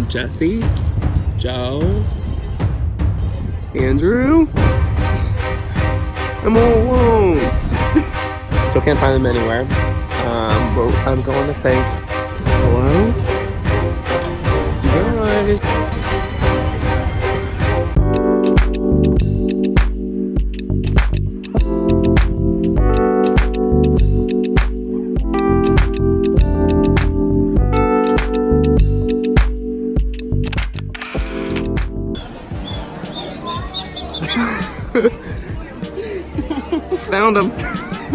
Jesse, Joe, Andrew. I'm all alone. Still can't find them anywhere. But I'm going to think. Hello? Bye. Found him.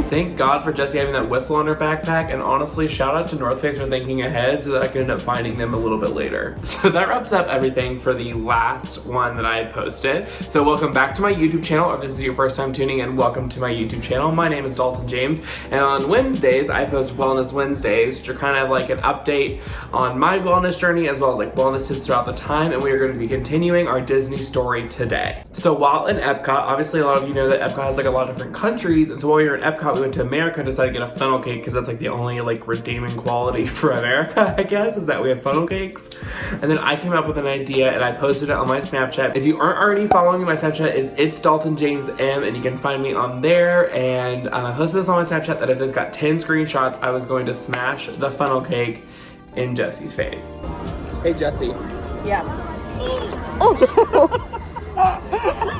Thank God for Jessie having that whistle on her backpack, and honestly, shout out to North Face for thinking ahead so that I could end up finding them a little bit later. So that wraps up everything for the last one that I had posted. So welcome back to my YouTube channel. If this is your first time tuning in, welcome to my YouTube channel. My name is Dalton James, and on Wednesdays, I post Wellness Wednesdays, which are kind of like an update on my wellness journey, as well as like wellness tips throughout the time, and we are going to be continuing our Disney story today. So while in Epcot, obviously a lot of you know that Epcot has like a lot of different countries, and so while we were in Epcot, we went to America and decided to get a funnel cake because that's like the only like redeeming quality for America, I guess, is that we have funnel cakes. And then I came up with an idea and I posted it on my Snapchat. If you aren't already following me, my Snapchat is It's Dalton James M, and you can find me on there. And I posted this on my Snapchat that if this got 10 screenshots, I was going to smash the funnel cake in Jessie's face. Hey Jessie. Yeah. Oh!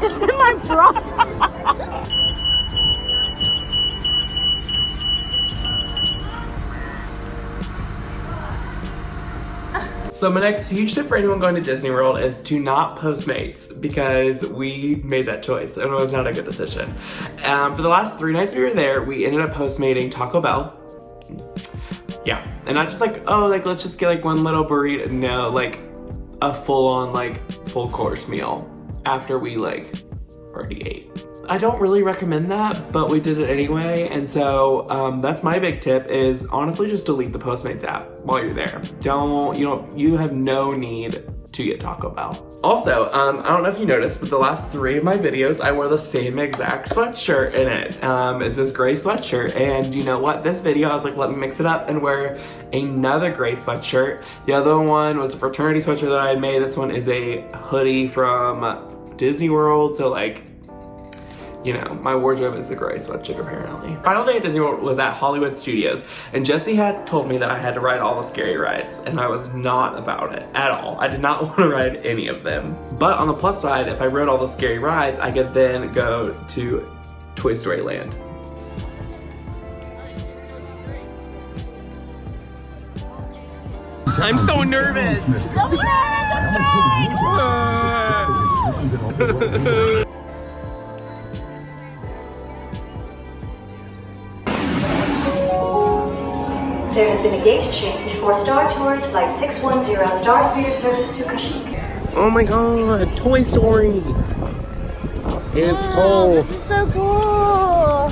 It's in my bra. So my next huge tip for anyone going to Disney World is to not Postmates, because we made that choice and it was not a good decision. For the last 3 nights we were there, we ended up Postmating Taco Bell. Yeah, and not just like, oh, like let's just get like one little burrito. No, like a full-on like full course meal after we like already ate. I don't really recommend that, but we did it anyway, and so that's my big tip is honestly just delete the Postmates app while you're there. You have no need to get Taco Bell. Also, I don't know if you noticed, but the last 3 of my videos, I wore the same exact sweatshirt in it. It's this gray sweatshirt, and you know what? This video, I was like, let me mix it up and wear another gray sweatshirt. The other one was a fraternity sweatshirt that I had made. This one is a hoodie from Disney World, so like, you know, my wardrobe is a gray sweatshirt apparently. Final day at Disney World was at Hollywood Studios, and Jessie had told me that I had to ride all the scary rides, and I was not about it at all. I did not want to ride any of them. But on the plus side, if I rode all the scary rides, I could then go to Toy Story Land. I'm so nervous! Don't be nervous, that's fine! There has been a gate change for Star Tours Flight 610 Star Speeder service to Kashyyyk. Oh my god, Toy Story! It's cold. This is so cool!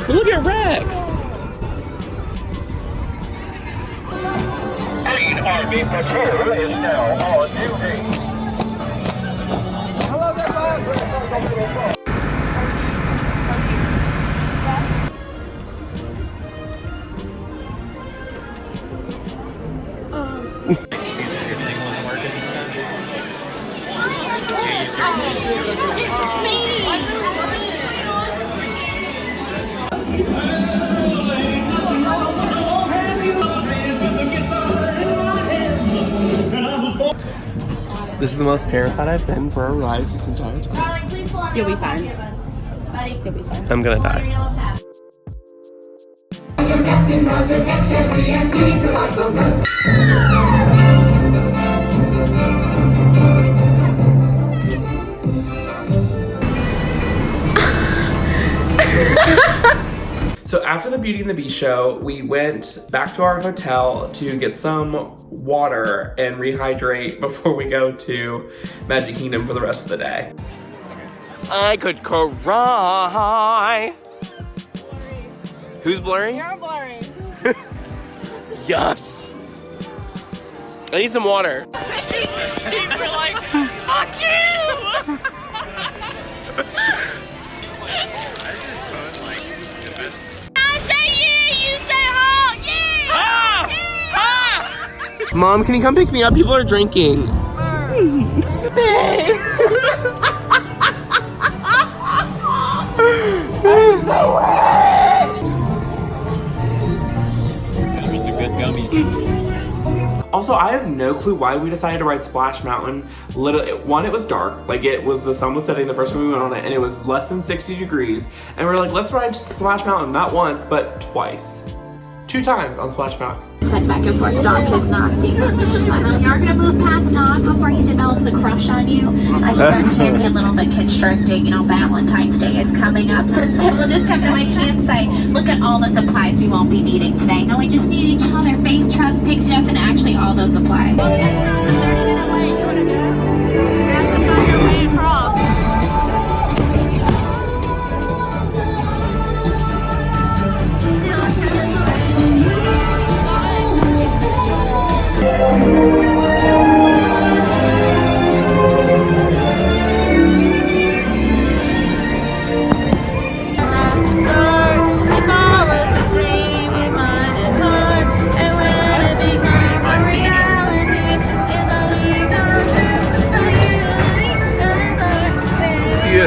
Look at Rex! Main Army Patrol is now on duty. Hello there, guys. This is the most terrified I've been for a ride this entire time. You'll be fine. You'll be fine. I'm gonna die. So after the Beauty and the Beast show, we went back to our hotel to get some water and rehydrate before we go to Magic Kingdom for the rest of the day. I could cry. Who's blurry? You're blurry. Yes. I need some water. We're like, fuck you! I say Mom, can you come pick me up? People are drinking. These are good gummies. Also, I have no clue why we decided to ride Splash Mountain. Literally, one, it was dark. Like, the sun was setting the first time we went on it, and it was less than 60 degrees. And we're like, let's ride Splash Mountain, not once, but twice. 2 times on Splash Mountain. Head back and forth dog is nasty. You're gonna move past dog before he develops a crush on you. I think that can be a little bit constricting. You know, Valentine's Day is coming up. So we'll just come to my campsite. Look at all the supplies we won't be needing today. No, we just need each other. Faith, trust, pixie dust, and actually all those supplies.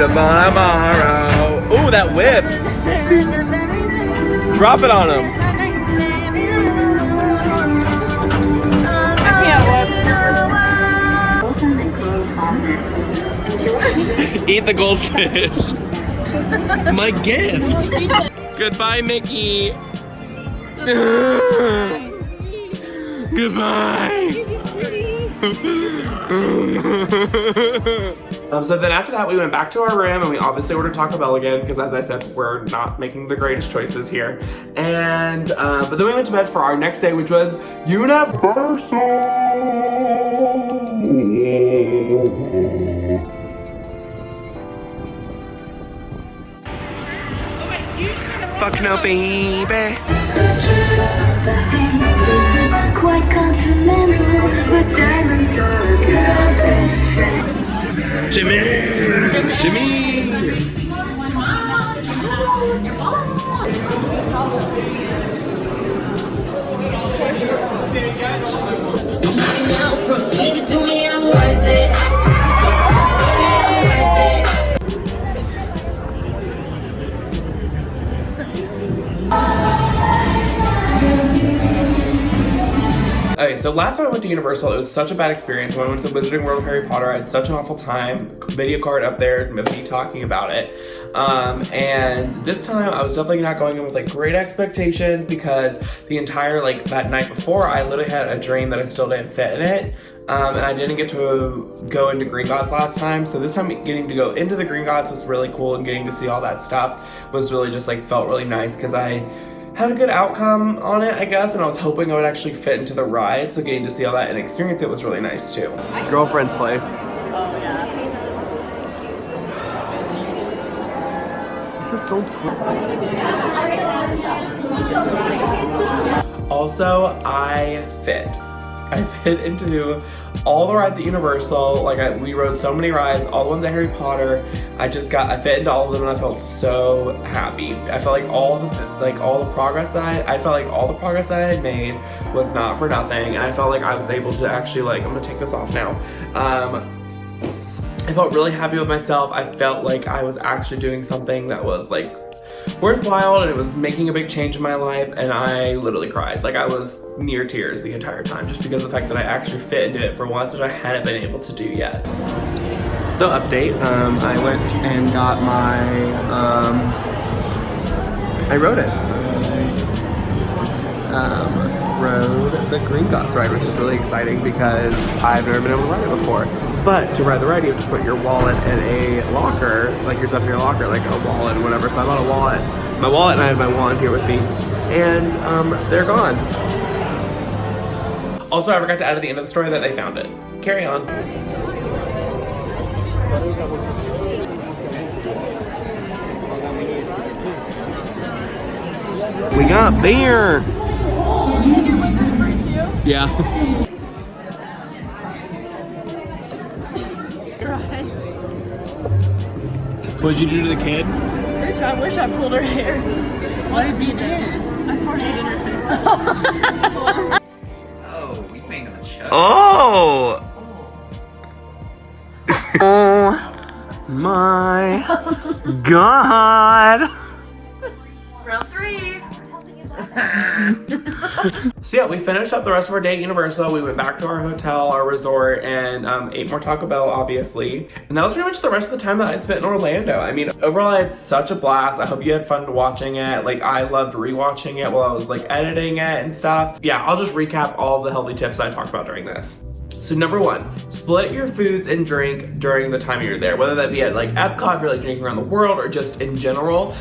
Tomorrow. Ooh, that whip. Drop it on him. Eat the goldfish. My gift. Goodbye, Mickey. Goodbye. So then after that, we went back to our room and we obviously ordered Taco Bell again because, as I said, we're not making the greatest choices here. And but then we went to bed for our next day, which was Universal. Fuck no, baby. Quite continental, but diamonds are a girl's best friend. Jimmy! Jimmy! Give it to me, I'm worth it. Okay, so last time I went to Universal, it was such a bad experience. When I went to the Wizarding World of Harry Potter, I had such an awful time. Video card up there of me talking about it. And this time I was definitely not going in with like great expectations because the entire that night before, I literally had a dream that I still didn't fit in it. And I didn't get to go into Green Gods last time. So this time getting to go into the Green Gods was really cool, and getting to see all that stuff was really just felt really nice because I had a good outcome on it, I guess, and I was hoping I would actually fit into the ride, so getting to see all that and experience it was really nice too. Girlfriend's place. This is so cool. Also, I fit. I fit into all the rides at Universal. We rode so many rides, all the ones at Harry Potter. I fit into all of them, and I felt so happy. I felt like all the progress that I had made was not for nothing, and I felt like I was able to actually I'm gonna take this off now. I felt really happy with myself. I felt like I was actually doing something that was worthwhile, and it was making a big change in my life, and I literally cried. I was near tears the entire time just because of the fact that I actually fit into it for once, which I hadn't been able to do yet. So update, I went and got my, I rode it. Rode the Green Gods ride, which is really exciting because I've never been able to ride it before. But to ride the ride, you have to put your wallet in a locker, your stuff in your locker, a wallet or whatever. So I bought a wallet, my wallet, and I had my wand here with me, and they're gone. Also, I forgot to add at the end of the story that they found it. Carry on. We got beer. Yeah. What'd you do to the kid? Bitch, I wish I pulled her hair. What did you do? I farted in her face. Oh, we made him a God. Round 3. So yeah, we finished up the rest of our day at Universal. We went back to our hotel, our resort, and ate more Taco Bell, obviously. And that was pretty much the rest of the time that I'd spent in Orlando. I mean, overall, I had such a blast. I hope you had fun watching it. Like, I loved rewatching it while I was like editing it and stuff. Yeah, I'll just recap all of the healthy tips I talked about during this. So number 1, split your foods and drink during the time you're there, whether that be at like Epcot, if you're like drinking around the world, or just in general.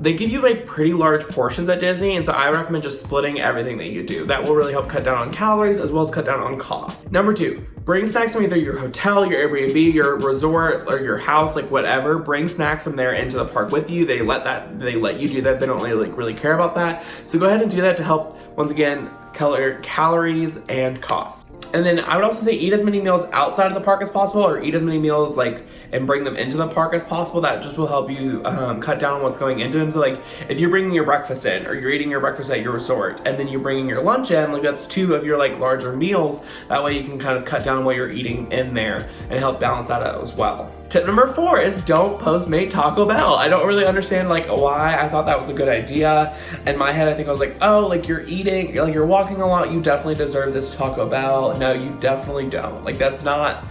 They give you like pretty large portions at Disney, and so I recommend just splitting everything that you do. That will really help cut down on calories as well as cut down on costs. Number 2, bring snacks from either your hotel, your Airbnb, your resort, or your house, like whatever. Bring snacks from there into the park with you. They let you do that. They don't really care about that. So go ahead and do that to help, once again, calories and costs. And then I would also say eat as many meals outside of the park as possible, or eat as many meals like and bring them into the park as possible. That just will help you cut down on what's going into them. So like if you're bringing your breakfast in, or you're eating your breakfast at your resort, and then you're bringing your lunch in, like that's 2 of your like larger meals. That way you can kind of cut down on what you're eating in there and help balance that out as well. Tip number 4 is don't Postmate Taco Bell. I don't really understand like why I thought that was a good idea. In my head, I think I was like, oh, like you're eating, like you're walking a lot, you definitely deserve this Taco Bell. No, you definitely don't. Like that's not,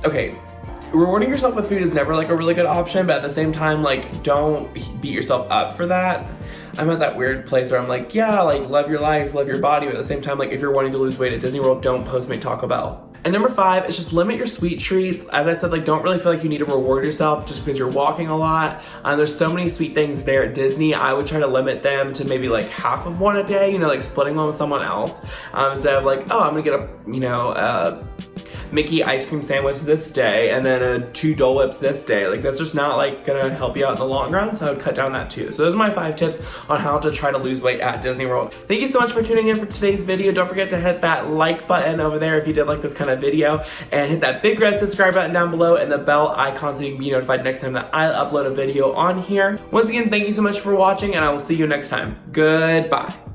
okay. Rewarding yourself with food is never like a really good option, but at the same time, like don't beat yourself up for that. I'm at that weird place where I'm like, yeah, like love your life, love your body, but at the same time, like if you're wanting to lose weight at Disney World, don't Postmate Taco Bell. And number 5 is just limit your sweet treats. As I said, like don't really feel like you need to reward yourself just because you're walking a lot. There's so many sweet things there at Disney. I would try to limit them to maybe like half of one a day, you know, like splitting one with someone else. Instead of like, oh, I'm gonna get a, you know, Mickey ice cream sandwich this day and then 2 Dole Whips this day. Like that's just not like gonna help you out in the long run, so I would cut down that too. So those are my 5 tips on how to try to lose weight at Disney World. Thank you so much for tuning in for today's video. Don't forget to hit that like button over there if you did like this kind of video, and hit that big red subscribe button down below and the bell icon so you can be notified next time that I upload a video on here. Once again, thank you so much for watching, and I will see you next time. Goodbye.